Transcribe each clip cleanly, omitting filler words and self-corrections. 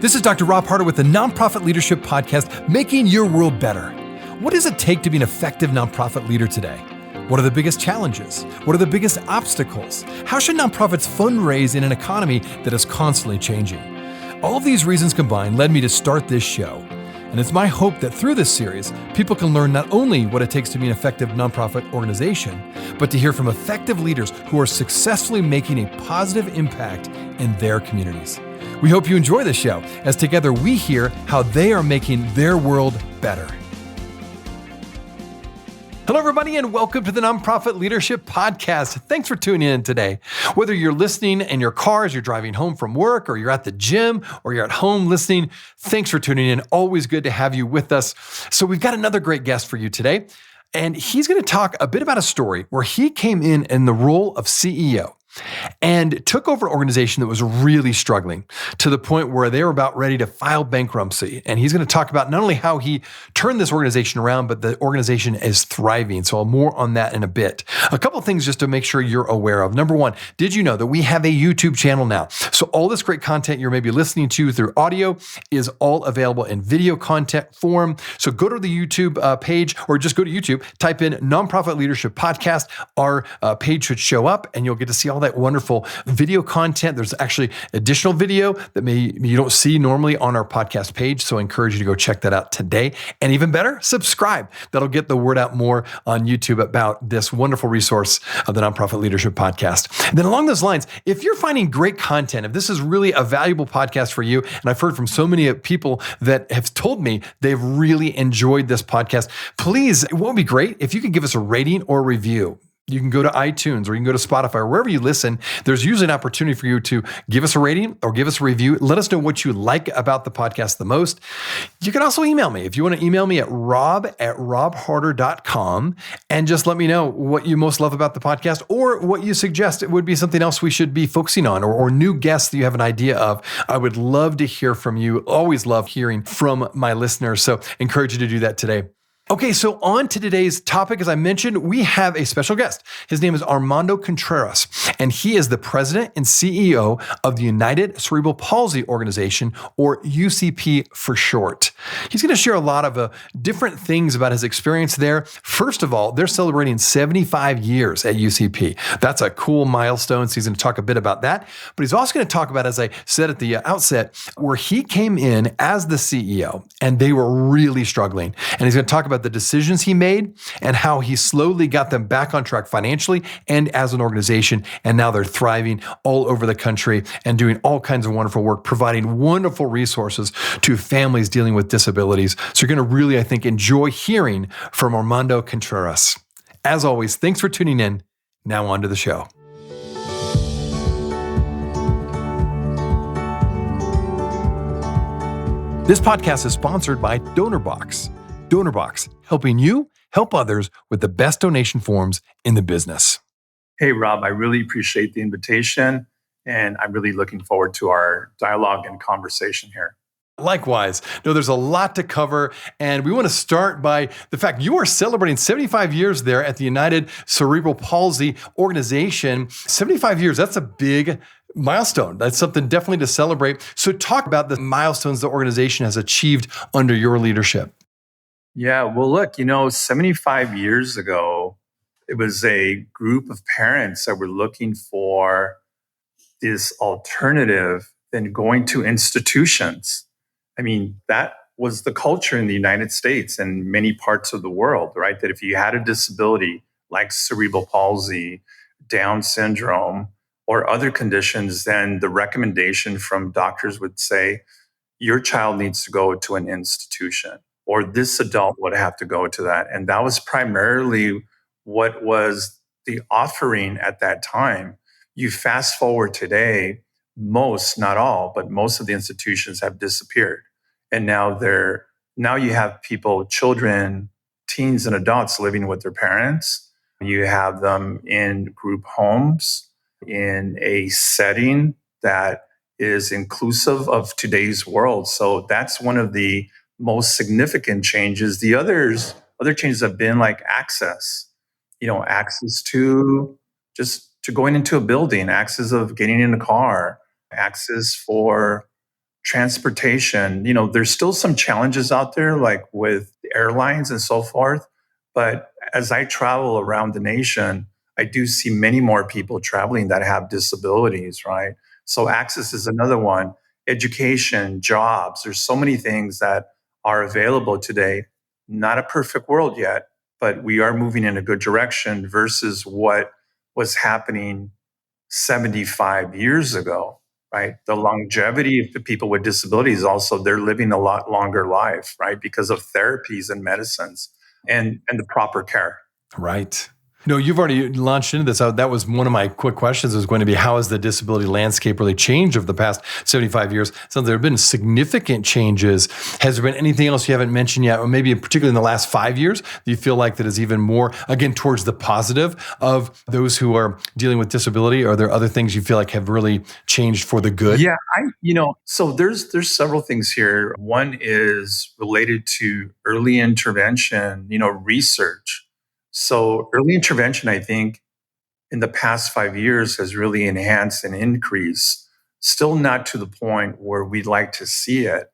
This is Dr. Rob Harder with the Nonprofit Leadership Podcast, Making Your World Better. What does it take to be an effective nonprofit leader today? What are the biggest challenges? What are the biggest obstacles? How should nonprofits fundraise in an economy that is constantly changing? All of these reasons combined led me to start this show. And it's my hope that through this series, people can learn not only what it takes to be an effective nonprofit organization, but to hear from effective leaders who are successfully making a positive impact in their communities. We hope you enjoy the show as together we hear how they are making their world better. Hello, everybody, and welcome to the Nonprofit Leadership Podcast. Thanks for tuning in today. Whether you're listening in your car as you're driving home from work, or you're at the gym, or you're at home listening, thanks for tuning in. Always good to have you with us. So we've got another great guest for you today, and he's going to talk a bit about a story where he came in the role of CEO and took over an organization that was really struggling to the point where they were about ready to file bankruptcy. And he's going to talk about not only how he turned this organization around, but the organization is thriving. So more on that in a bit. A couple of things just to make sure you're aware of. Number one, did you know that we have a YouTube channel now? So all this great content you're maybe listening to through audio is all available in video content form. So go to the YouTube page, or just go to YouTube, type in Nonprofit Leadership Podcast. Our page should show up and you'll get to see all that wonderful video content. There's actually additional video that you don't see normally on our podcast page. So I encourage you to go check that out today. And even better, subscribe. That'll get the word out more on YouTube about this wonderful resource of the Nonprofit Leadership Podcast. And then along those lines, if you're finding great content, if this is really a valuable podcast for you, and I've heard from so many people that have told me they've really enjoyed this podcast, please, it would be great if you could give us a rating or a review. You can go to iTunes or you can go to Spotify or wherever you listen. There's usually an opportunity for you to give us a rating or give us a review. Let us know what you like about the podcast the most. You can also email me. If you want to email me at rob@robharder.com and just let me know what you most love about the podcast or what you suggest it would be something else we should be focusing on or new guests that you have an idea of. I would love to hear from you. Always love hearing from my listeners. So encourage you to do that today. Okay, so on to today's topic. As I mentioned, we have a special guest. His name is Armando Contreras, and he is the president and CEO of the United Cerebral Palsy Organization, or UCP for short. He's going to share a lot of different things about his experience there. First of all, they're celebrating 75 years at UCP. That's a cool milestone, so he's going to talk a bit about that. But he's also going to talk about, as I said at the outset, where he came in as the CEO, and they were really struggling. And he's going to talk about the decisions he made and how he slowly got them back on track financially and as an organization. And now they're thriving all over the country and doing all kinds of wonderful work, providing wonderful resources to families dealing with disabilities. So you're going to really, I think, enjoy hearing from Armando Contreras. As always, thanks for tuning in. Now on to the show. This podcast is sponsored by DonorBox. DonorBox, helping you help others with the best donation forms in the business. Hey, Rob, I really appreciate the invitation, and I'm really looking forward to our dialogue and conversation here. Likewise. No, there's a lot to cover, and we want to start by the fact you are celebrating 75 years there at the United Cerebral Palsy Organization. 75 years, that's a big milestone. That's something definitely to celebrate. So talk about the milestones the organization has achieved under your leadership. Yeah, well, look, 75 years ago, it was a group of parents that were looking for this alternative than going to institutions. I mean, that was the culture in the United States and many parts of the world, right? That if you had a disability like cerebral palsy, Down syndrome, or other conditions, then the recommendation from doctors would say, your child needs to go to an institution, or this adult would have to go to that. And that was primarily what was the offering at that time. You fast forward today, most, not all, but most of the institutions have disappeared. And now you have people, children, teens and adults living with their parents. You have them in group homes, in a setting that is inclusive of today's world. So that's one of the most significant changes. The other changes have been like access, access to going into a building, access of getting in a car, access for transportation, there's still some challenges out there, like with airlines and so forth. But as I travel around the nation, I do see many more people traveling that have disabilities, right? So access is another one. Education, jobs, there's so many things that are available today. Not a perfect world yet, but we are moving in a good direction versus what was happening 75 years ago, right? The longevity of the people with disabilities also, they're living a lot longer life, right? Because of therapies and medicines and the proper care. Right. No, you've already launched into this. That was one of my quick questions was going to be, how has the disability landscape really changed over the past 75 years? So there have been significant changes. Has there been anything else you haven't mentioned yet, or maybe particularly in the last 5 years, do you feel like that is even more, again, towards the positive of those who are dealing with disability? Are there other things you feel like have really changed for the good? Yeah, so there's several things here. One is related to early intervention, research. So early intervention, I think, in the past 5 years has really enhanced and increased. Still not to the point where we'd like to see it,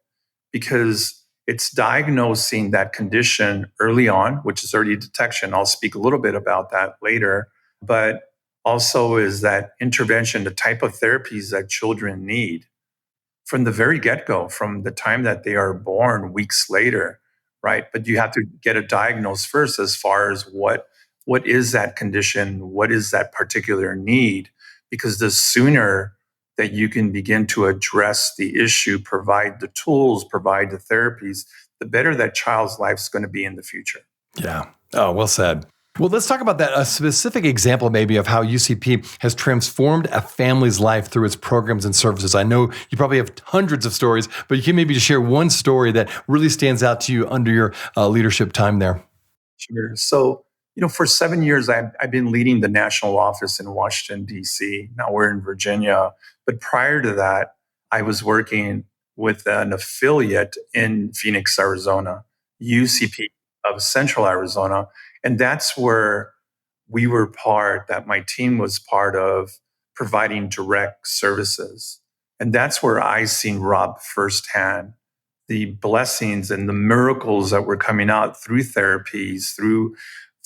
because it's diagnosing that condition early on, which is early detection. I'll speak a little bit about that later. But also is that intervention, the type of therapies that children need from the very get-go, from the time that they are born, weeks later, right? But you have to get it diagnosed first, as far as what is that condition, what is that particular need, because the sooner that you can begin to address the issue, provide the tools, provide the therapies, the better that child's life is going to be in the future. Yeah. Oh, well said. Well, let's talk about that. A specific example, maybe, of how UCP has transformed a family's life through its programs and services. I know you probably have hundreds of stories, but you can maybe just share one story that really stands out to you under your leadership time there. Sure. So, for 7 years, I've been leading the national office in Washington, D.C. Now we're in Virginia. But prior to that, I was working with an affiliate in Phoenix, Arizona, UCP of Central Arizona. And that's where that my team was part of, providing direct services. And that's where I seen Rob firsthand, the blessings and the miracles that were coming out through therapies, through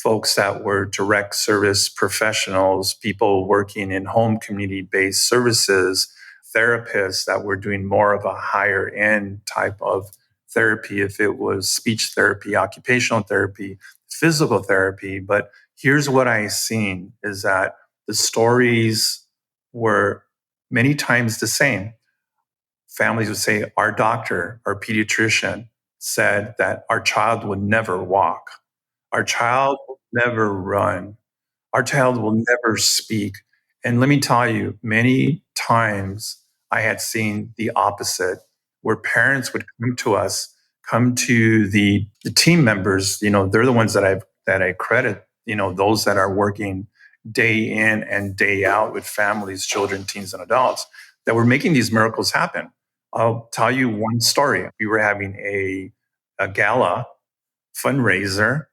folks that were direct service professionals, people working in home community-based services, therapists that were doing more of a higher end type of therapy, if it was speech therapy, occupational therapy, physical therapy. But here's what I seen is that the stories were many times the same. Families would say, our doctor, our pediatrician said that our child would never walk. Our child will never run. Our child will never speak. And let me tell you, many times I had seen the opposite, where parents would come to us, come to the team members. They're the ones that I credit, those that are working day in and day out with families, children, teens, and adults, that were making these miracles happen. I'll tell you one story. We were having a gala fundraiser,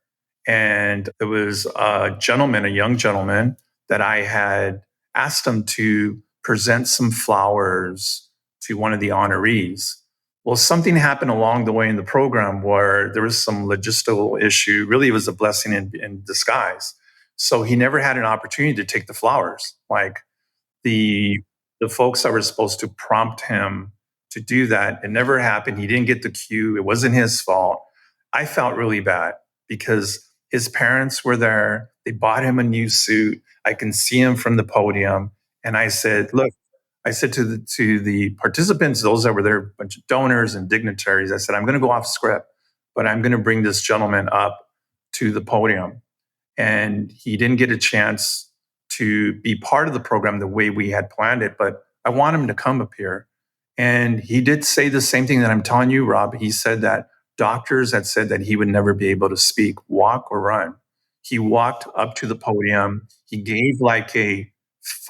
and it was a young gentleman, that I had asked him to present some flowers to one of the honorees. Well, something happened along the way in the program where there was some logistical issue. Really, it was a blessing in disguise. So he never had an opportunity to take the flowers. Like the the folks that were supposed to prompt him to do that, it never happened. He didn't get the cue. It wasn't his fault. I felt really bad because his parents were there. They bought him a new suit. I can see him from the podium. And I said, look, I said to the participants, those that were there, a bunch of donors and dignitaries, I said, I'm going to go off script, but I'm going to bring this gentleman up to the podium. And he didn't get a chance to be part of the program the way we had planned it, but I want him to come up here. And he did say the same thing that I'm telling you, Rob. He said that doctors had said that he would never be able to speak, walk, or run. He walked up to the podium. He gave like a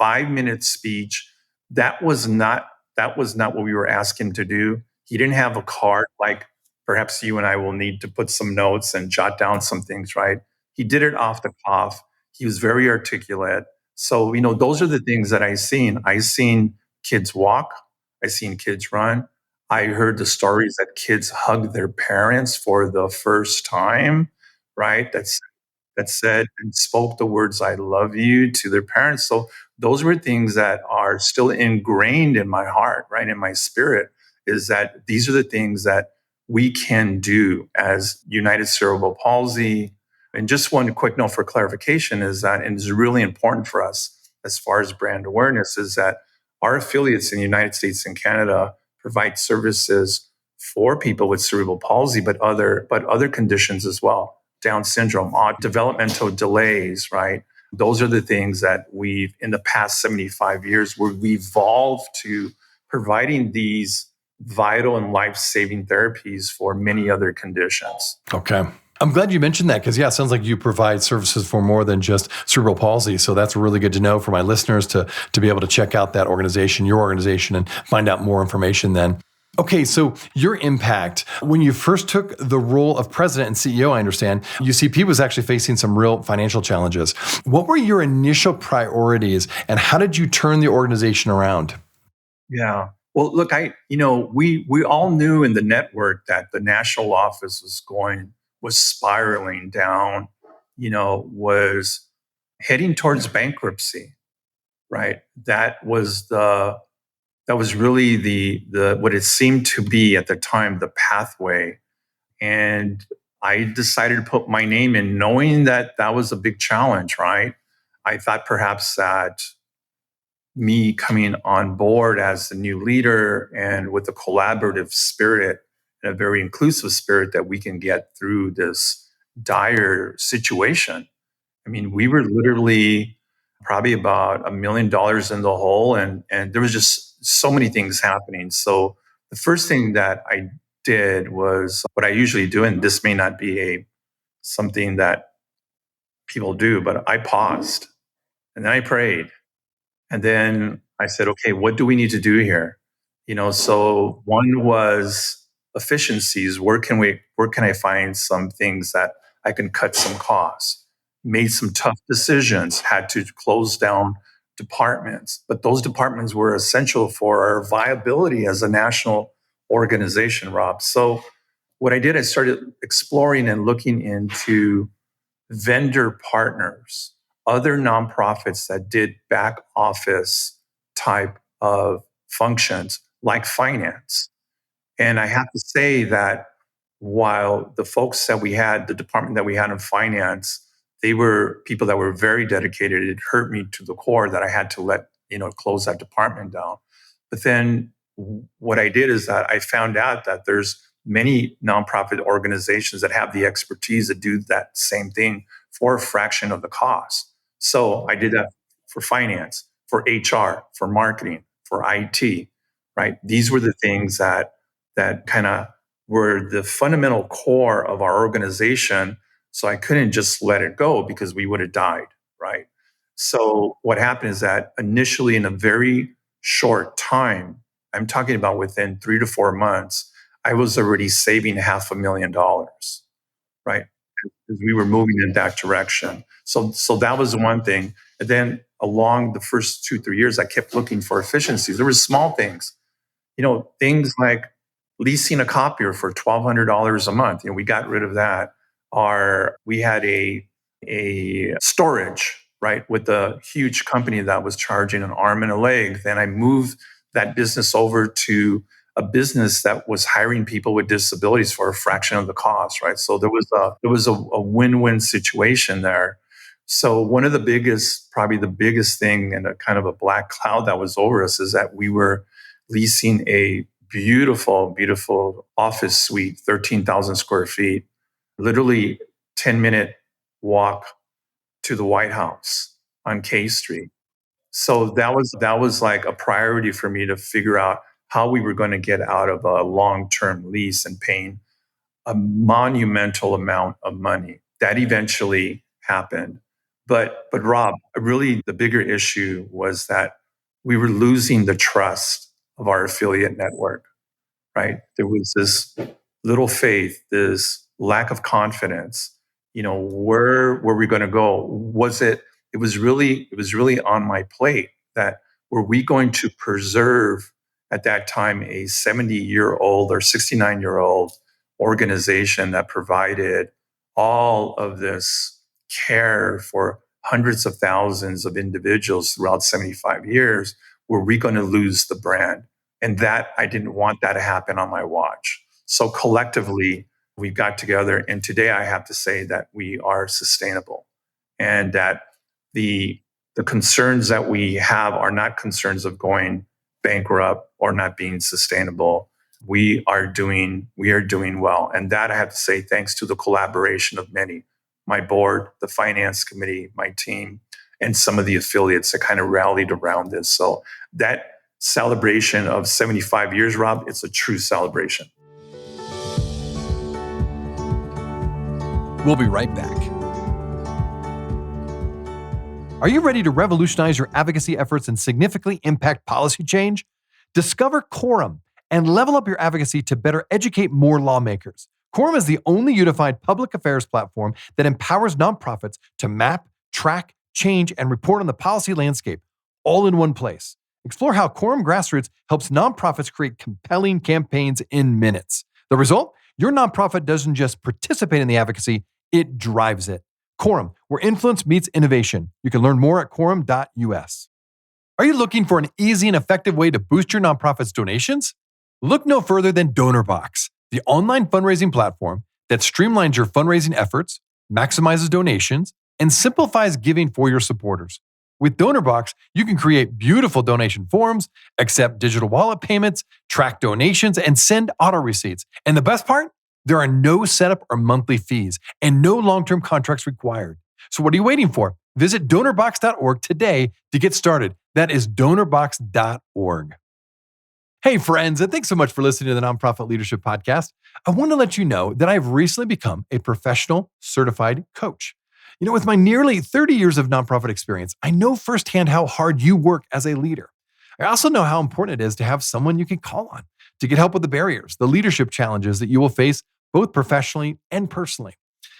5-minute speech. That was not what we were asking him to do. He didn't have a card like perhaps you and I will need to put some notes and jot down some things, right? He did it off the cuff. He was very articulate. So, those are the things that I seen. I seen kids walk. I seen kids run. I heard the stories that kids hug their parents for the first time, right? That said and spoke the words "I love you" to their parents. So those were things that are still ingrained in my heart, right, in my spirit, is that these are the things that we can do as United Cerebral Palsy. And just one quick note for clarification is that, and it's really important for us as far as brand awareness, is that our affiliates in the United States and Canada provide services for people with cerebral palsy, but other conditions as well. Down syndrome, developmental delays, right? Those are the things that we've, in the past 75 years, we've evolved to providing these vital and life saving therapies for many other conditions. Okay. I'm glad you mentioned that because, yeah, it sounds like you provide services for more than just cerebral palsy. So that's really good to know for my listeners to be able to check out that organization, your organization, and find out more information then. Okay, so your impact, when you first took the role of president and CEO, I understand, UCP was actually facing some real financial challenges. What were your initial priorities and how did you turn the organization around? Yeah. Well, look, we all knew in the network that the national office was spiraling down, was heading towards bankruptcy, right? That was really the what it seemed to be at the time, the pathway. And I decided to put my name in, knowing that that was a big challenge, right? I thought perhaps that me coming on board as the new leader and with a collaborative spirit and a very inclusive spirit, that we can get through this dire situation. I mean, we were literally probably about $1 million in the hole, and there was just so many things happening. So the first thing that I did was what I usually do, and this may not be a something that people do, but I paused and then I prayed. And then I said, okay, what do we need to do here? So one was efficiencies. Where can I find some things that I can cut some costs? Made some tough decisions, had to close down departments, but those departments were essential for our viability as a national organization, Rob. So what I did, I started exploring and looking into vendor partners, other nonprofits that did back office type of functions like finance. And I have to say that while the folks that we had, the department that we had in finance, they were people that were very dedicated. It hurt me to the core that I had to close that department down. But then what I did is that I found out that there's many nonprofit organizations that have the expertise to do that same thing for a fraction of the cost. So I did that for finance, for HR, for marketing, for IT, right? These were the things that kind of were the fundamental core of our organization. So I couldn't just let it go because we would have died, right? So what happened is that initially, in a very short time, I'm talking about within 3 to 4 months, I was already saving $500,000, right? Because we were moving in that direction. So that was one thing. And then along the first 2, 3 years, I kept looking for efficiencies. There were small things, things like leasing a copier for $1,200 a month. We got rid of that. We had a storage, right, with a huge company that was charging an arm and a leg. Then I moved that business over to a business that was hiring people with disabilities for a fraction of the cost, right? So there was a win-win situation there. So one of the biggest, probably the biggest thing, and a kind of a black cloud that was over us, is that we were leasing a beautiful, beautiful office suite, 13,000 square feet, literally 10-minute walk to the White House on K Street. So that was like a priority for me to figure out how we were going to get out of a long-term lease and paying a monumental amount of money. That eventually happened. But Rob, really the bigger issue was that we were losing the trust of our affiliate network, right? There was this little faith, this lack of confidence. Where were we going to go? It was really on my plate that, were we going to preserve at that time a 70-year-old or 69-year-old organization that provided all of this care for hundreds of thousands of individuals throughout 75 years. Were we going to lose the brand? And that I didn't want that to happen on my watch. So collectively, we got together. And today I have to say that we are sustainable and that the concerns that we have are not concerns of going bankrupt or not being sustainable. We are doing well. And that I have to say, thanks to the collaboration of many, my board, the finance committee, my team, and some of the affiliates that kind of rallied around this. So that celebration of 75 years, Rob, it's a true celebration. We'll be right back. Are you ready to revolutionize your advocacy efforts and significantly impact policy change? Discover Quorum and level up your advocacy to better educate more lawmakers. Quorum is the only unified public affairs platform that empowers nonprofits to map, track, change, and report on the policy landscape, all in one place. Explore how Quorum Grassroots helps nonprofits create compelling campaigns in minutes. The result? Your nonprofit doesn't just participate in the advocacy, it drives it. Quorum, where influence meets innovation. You can learn more at quorum.us. Are you looking for an easy and effective way to boost your nonprofit's donations? Look no further than DonorBox, the online fundraising platform that streamlines your fundraising efforts, maximizes donations, and simplifies giving for your supporters. With DonorBox, you can create beautiful donation forms, accept digital wallet payments, track donations, and send auto receipts. And the best part? There are no setup or monthly fees and no long-term contracts required. So what are you waiting for? Visit donorbox.org today to get started. That is donorbox.org. Hey friends, and thanks so much for listening to the Nonprofit Leadership Podcast. I want to let you know that I've recently become a professional certified coach. With my nearly 30 years of nonprofit experience, I know firsthand how hard you work as a leader. I also know how important it is to have someone you can call on to get help with the barriers, the leadership challenges that you will face both professionally and personally.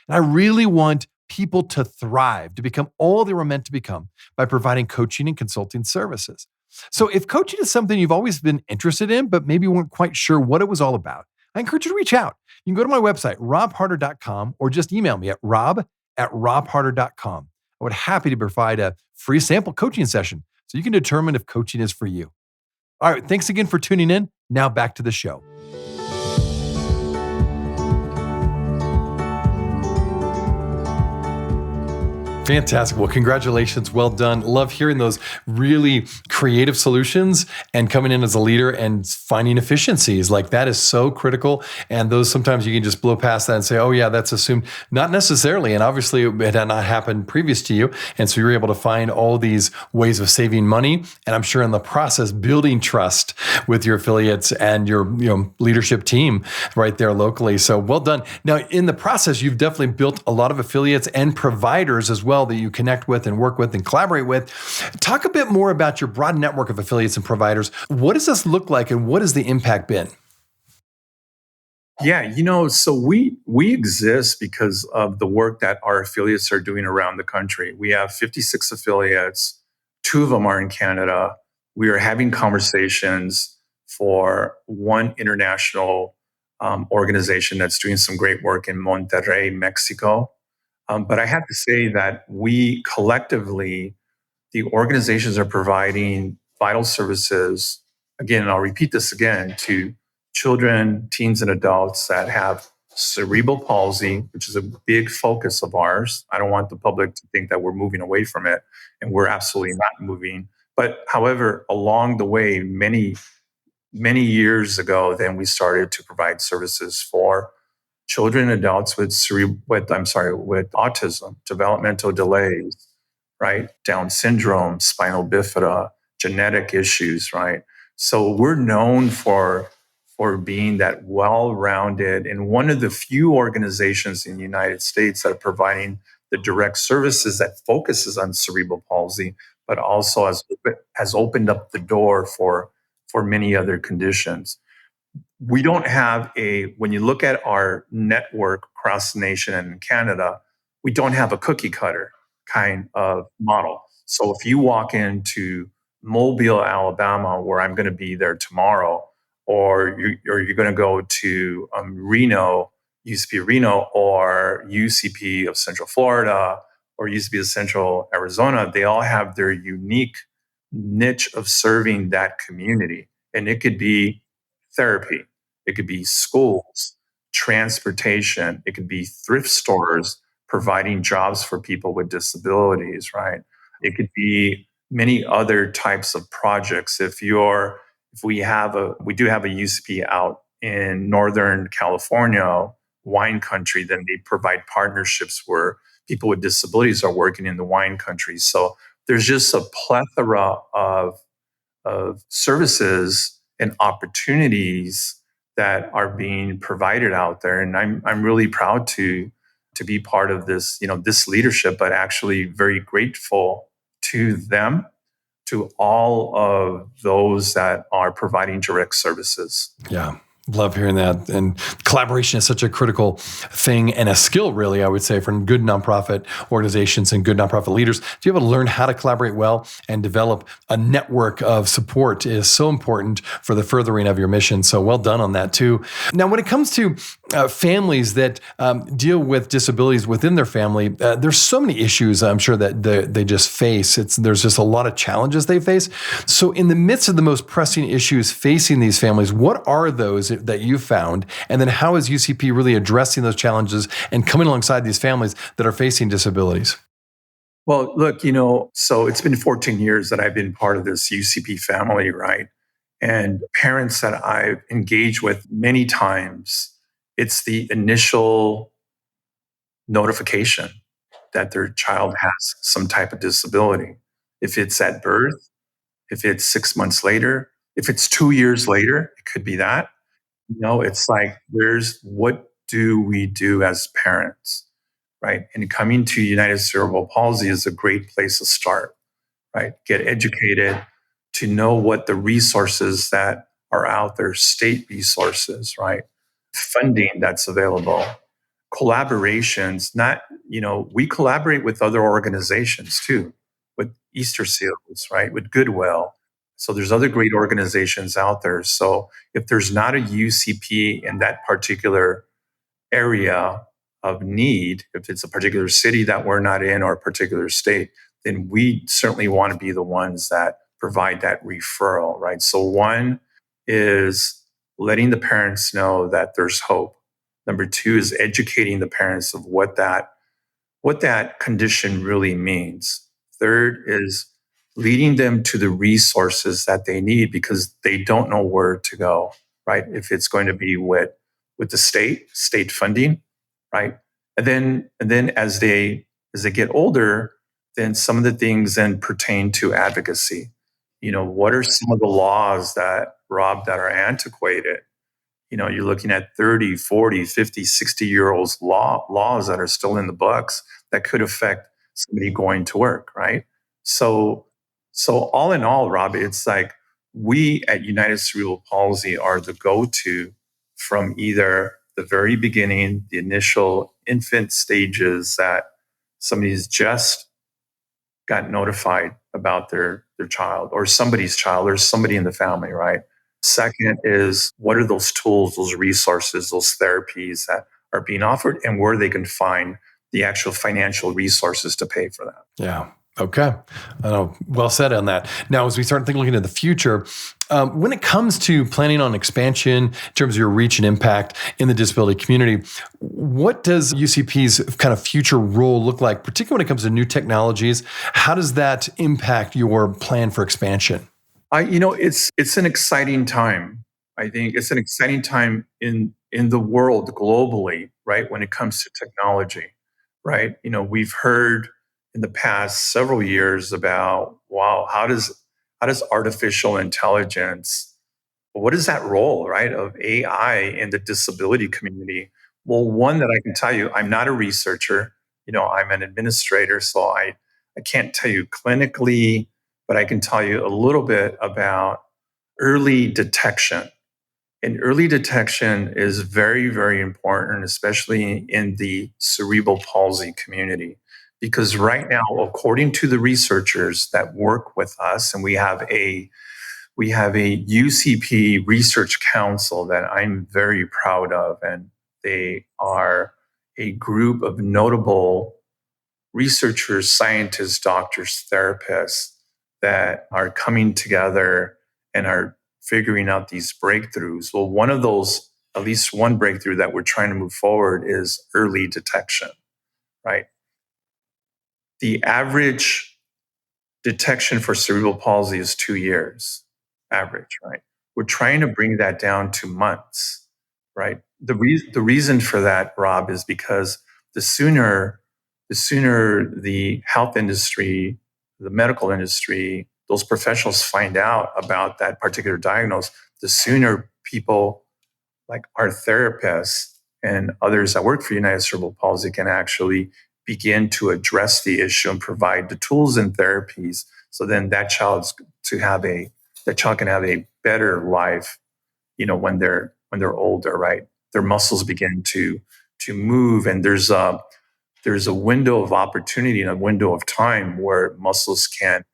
And I really want people to thrive, to become all they were meant to become by providing coaching and consulting services. So if coaching is something you've always been interested in, but maybe weren't quite sure what it was all about, I encourage you to reach out. You can go to my website, robharder.com, or just email me at rob@robharder.com. I would happy to provide a free sample coaching session so you can determine if coaching is for you. All right, thanks again for tuning in. Now back to the show. Fantastic. Well, congratulations. Well done. Love hearing those really creative solutions and coming in as a leader and finding efficiencies. Like that is so critical. And those sometimes you can just blow past that and say, oh yeah, that's assumed. Not necessarily. And obviously it had not happened previous to you. And so you're able to find all these ways of saving money. And I'm sure in the process, building trust with your affiliates and your leadership team right there locally. So well done. Now in the process, you've definitely built a lot of affiliates and providers as well that you connect with and work with and collaborate with. Talk a bit more about your broad network of affiliates and providers. What does this look like and what has the impact been? Yeah, so we exist because of the work that our affiliates are doing around the country. We have 56 affiliates. 2 of them are in Canada. We are having conversations for one international organization that's doing some great work in Monterrey, Mexico. But I have to say that we collectively, the organizations are providing vital services. Again, and I'll repeat this again, to children, teens, and adults that have cerebral palsy, which is a big focus of ours. I don't want the public to think that we're moving away from it, and we're absolutely not moving. But however, along the way, many years ago, then we started to provide services for children and adults with autism, developmental delays, right? Down syndrome, spinal bifida, genetic issues, right? So we're known for being that well-rounded and one of the few organizations in the United States that are providing the direct services that focuses on cerebral palsy, but also has opened up the door for many other conditions. We don't have when you look at our network across the nation and in Canada, we don't have a cookie cutter kind of model. So if you walk into Mobile, Alabama, where I'm going to be there tomorrow, or you're going to go to Reno, UCP Reno, or UCP of Central Florida, or UCP of Central Arizona, they all have their unique niche of serving that community. And it could be therapy, it could be schools, transportation, it could be thrift stores providing jobs for people with disabilities, right? It could be many other types of projects. If we do have a UCP out in Northern California, wine country, then they provide partnerships where people with disabilities are working in the wine country. So there's just a plethora of services and opportunities that are being provided out there. And I'm really proud to be part of this, this leadership, but actually very grateful to them, to all of those that are providing direct services. Yeah. Love hearing that. And collaboration is such a critical thing and a skill, really, I would say, for good nonprofit organizations and good nonprofit leaders. To be able to learn how to collaborate well and develop a network of support is so important for the furthering of your mission. So well done on that, too. Now, when it comes to families that deal with disabilities within their family, there's so many issues, I'm sure, that they just face. There's just a lot of challenges they face. So in the midst of the most pressing issues facing these families, what are those that you found? And then how is UCP really addressing those challenges and coming alongside these families that are facing disabilities? Well, look, so it's been 14 years that I've been part of this UCP family, right? And parents that I've engaged with many times, it's the initial notification that their child has some type of disability. If it's at birth, if it's 6 months later, if it's 2 years later, it could be that. It's like, what do we do as parents, right? And coming to United Cerebral Palsy is a great place to start, right? Get educated, to know what the resources that are out there, state resources, right? Funding that's available, collaborations, we collaborate with other organizations too, with Easter Seals, right? With Goodwill. So there's other great organizations out there. So if there's not a UCP in that particular area of need, if it's a particular city that we're not in or a particular state, then we certainly want to be the ones that provide that referral, right? So one is letting the parents know that there's hope. Number two is educating the parents of what that condition really means. Third is leading them to the resources that they need because they don't know where to go, right? If it's going to be with the state funding, right? And then as they get older, then some of the things then pertain to advocacy. What are some of the laws that, Rob, that are antiquated? You're looking at 30, 40, 50, 60-year-olds laws that are still in the books that could affect somebody going to work, right? So all in all, Rob, it's like we at United Cerebral Palsy are the go-to from either the very beginning, the initial infant stages that somebody's just got notified about their child or somebody's child or somebody in the family, right? Second is, what are those tools, those resources, those therapies that are being offered and where they can find the actual financial resources to pay for that. Yeah. Okay. Well said on that. Now, as we start looking at the future, when it comes to planning on expansion in terms of your reach and impact in the disability community, what does UCP's kind of future role look like, particularly when it comes to new technologies? How does that impact your plan for expansion? It's an exciting time. I think it's an exciting time in the world globally, right? When it comes to technology, right? We've heard in the past several years about, wow, how does artificial intelligence, what is that role, right, of AI in the disability community? Well, one that I can tell you, I'm not a researcher. I'm an administrator, so I can't tell you clinically, but I can tell you a little bit about early detection. And early detection is very, very important, especially in the cerebral palsy community, Because right now, according to the researchers that work with us, and we have a UCP research council that I'm very proud of, and they are a group of notable researchers, scientists, doctors, therapists that are coming together and are figuring out these breakthroughs. Well, one of those, at least one breakthrough that we're trying to move forward is early detection, right? The average detection for cerebral palsy is 2 years, average, right? We're trying to bring that down to months, right? The reason for that, Rob, is because the sooner the sooner the health industry, the medical industry, those professionals find out about that particular diagnosis, the sooner people like our therapists and others that work for United Cerebral Palsy can actually begin to address the issue and provide the tools and therapies. So then that child can have a better life, when they're older, right? Their muscles begin to move, and there's a window of opportunity and a window of time where muscles can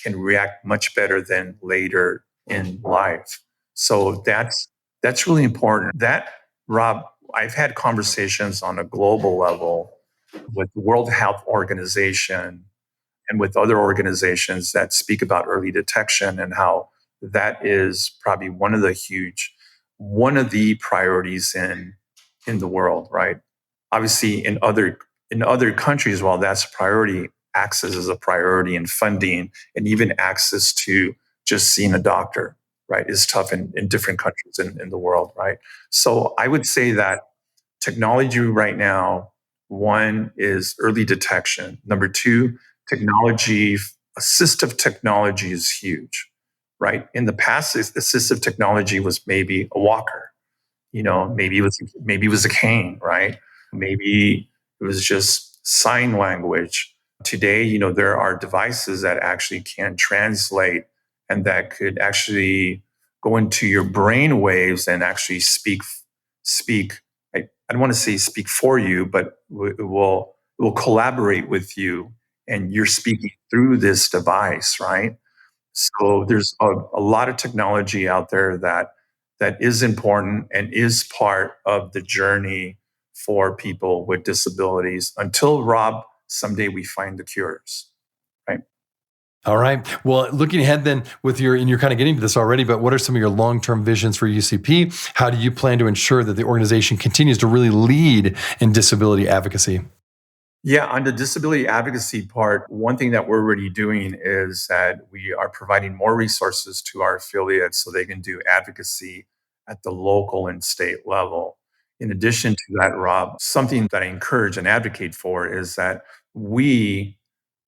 react much better than later in life. So that's really important. That, Rob, I've had conversations on a global level with the World Health Organization and with other organizations that speak about early detection and how that is probably one of the priorities in the world, right? Obviously, in other countries, while that's a priority, access is a priority, and funding and even access to just seeing a doctor, right, is tough in different countries in the world, right? So I would say that technology right now, one is early detection. Number two, technology, assistive technology is huge, right? In the past, assistive technology was maybe a walker, maybe it was a cane, right? Maybe it was just sign language. Today, there are devices that actually can translate and that could actually go into your brain waves and actually speak. I don't want to say speak for you, but it will collaborate with you, and you're speaking through this device, right? So there's a lot of technology out there that is important and is part of the journey for people with disabilities until, Rob, someday we find the cures, right? All right. Well, looking ahead then and you're kind of getting to this already, but what are some of your long-term visions for UCP? How do you plan to ensure that the organization continues to really lead in disability advocacy? Yeah, on the disability advocacy part, one thing that we're already doing is that we are providing more resources to our affiliates so they can do advocacy at the local and state level. In addition to that, Rob, something that I encourage and advocate for is that we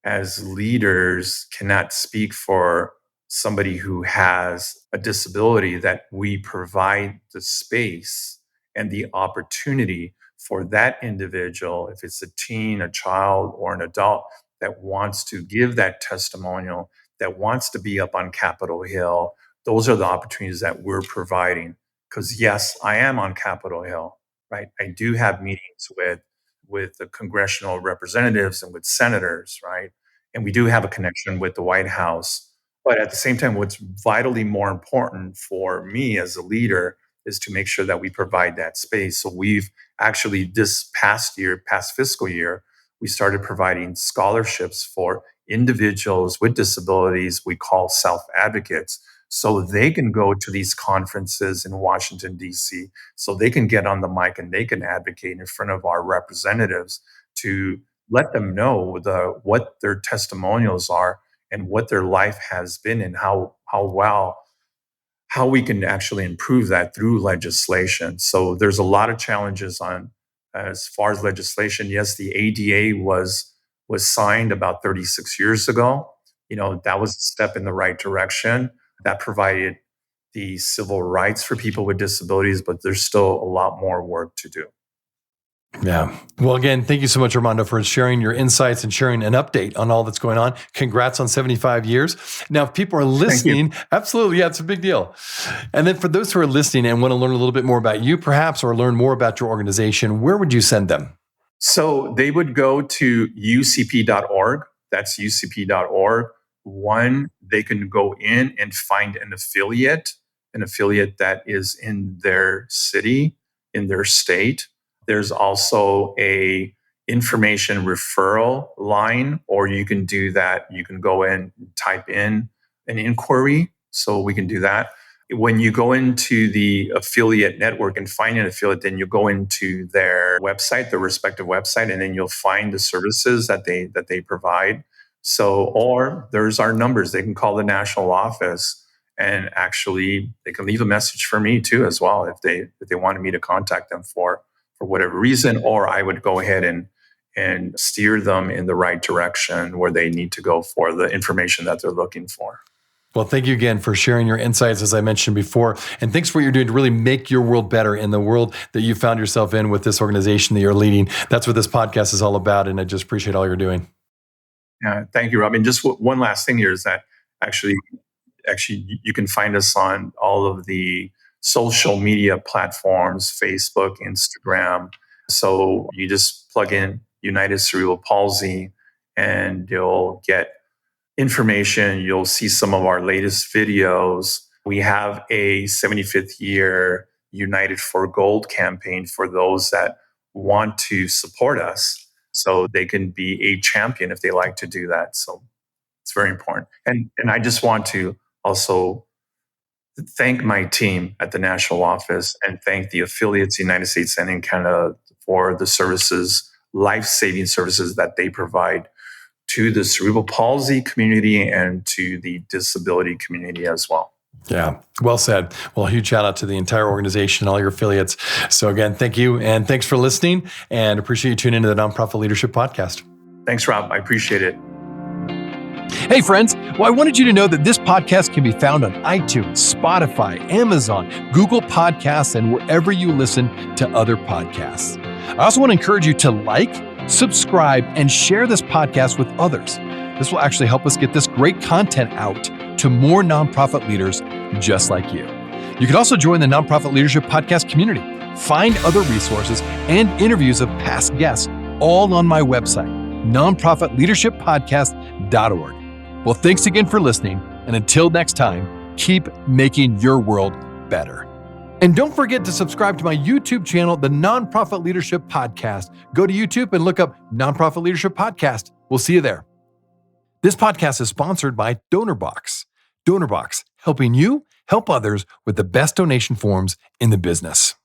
as leaders cannot speak for somebody who has a disability, that we provide the space and the opportunity for that individual, if it's a teen, a child, or an adult that wants to give that testimonial, that wants to be up on Capitol Hill. Those are the opportunities that we're providing. Because yes, I am on Capitol Hill, right? I do have meetings with the congressional representatives and with senators, right? And we do have a connection with the White House. But at the same time, what's vitally more important for me as a leader is to make sure that we provide that space. So we've actually, this past fiscal year, we started providing scholarships for individuals with disabilities we call self advocates, so they can go to these conferences in Washington, D.C., so they can get on the mic and they can advocate in front of our representatives to let them know what their testimonials are and what their life has been, and how we can actually improve that through legislation. So there's a lot of challenges on as far as legislation. Yes, the ADA was signed about 36 years ago. That was a step in the right direction. That provided the civil rights for people with disabilities, but there's still a lot more work to do. Yeah. Well, again, thank you so much, Armando, for sharing your insights and sharing an update on all that's going on. Congrats on 75 years. Now, if people are listening, absolutely. Yeah, it's a big deal. And then for those who are listening and want to learn a little bit more about you, perhaps, or learn more about your organization, where would you send them? So they would go to ucp.org. That's ucp.org. One, they can go in and find an affiliate that is in their city, in their state. There's also a information referral line, or you can do that. You can go in, type in an inquiry. So we can do that. When you go into the affiliate network and find an affiliate, then you go into their website, their respective website, and then you'll find the services that they provide. So, or there's our numbers. They can call the national office, and actually they can leave a message for me too as well if they wanted me to contact them for whatever reason, or I would go ahead and steer them in the right direction where they need to go for the information that they're looking for. Well, thank you again for sharing your insights, as I mentioned before. And thanks for what you're doing to really make your world better in the world that you found yourself in with this organization that you're leading. That's what this podcast is all about. And I just appreciate all you're doing. Yeah, thank you, Rob. And just one last thing here is that actually you can find us on all of the social media platforms, Facebook, Instagram. So you just plug in United Cerebral Palsy and you'll get information. You'll see some of our latest videos. We have a 75th year United for Gold campaign for those that want to support us so they can be a champion if they like to do that. So it's very important. And I just want to also thank my team at the national office and thank the affiliates in the United States and in Canada for the services, life-saving services that they provide to the cerebral palsy community and to the disability community as well. Yeah, well said. Well, a huge shout out to the entire organization, all your affiliates. So again, thank you. And thanks for listening, and appreciate you tuning into the Nonprofit Leadership Podcast. Thanks, Rob. I appreciate it. Hey, friends. Well, I wanted you to know that this podcast can be found on iTunes, Spotify, Amazon, Google Podcasts, and wherever you listen to other podcasts. I also want to encourage you to like, subscribe, and share this podcast with others. This will actually help us get this great content out to more nonprofit leaders just like you. You can also join the Nonprofit Leadership Podcast community. Find other resources and interviews of past guests all on my website, nonprofitleadershippodcast.org. Well, thanks again for listening. And until next time, keep making your world better. And don't forget to subscribe to my YouTube channel, the Nonprofit Leadership Podcast. Go to YouTube and look up Nonprofit Leadership Podcast. We'll see you there. This podcast is sponsored by DonorBox. DonorBox, helping you help others with the best donation forms in the business.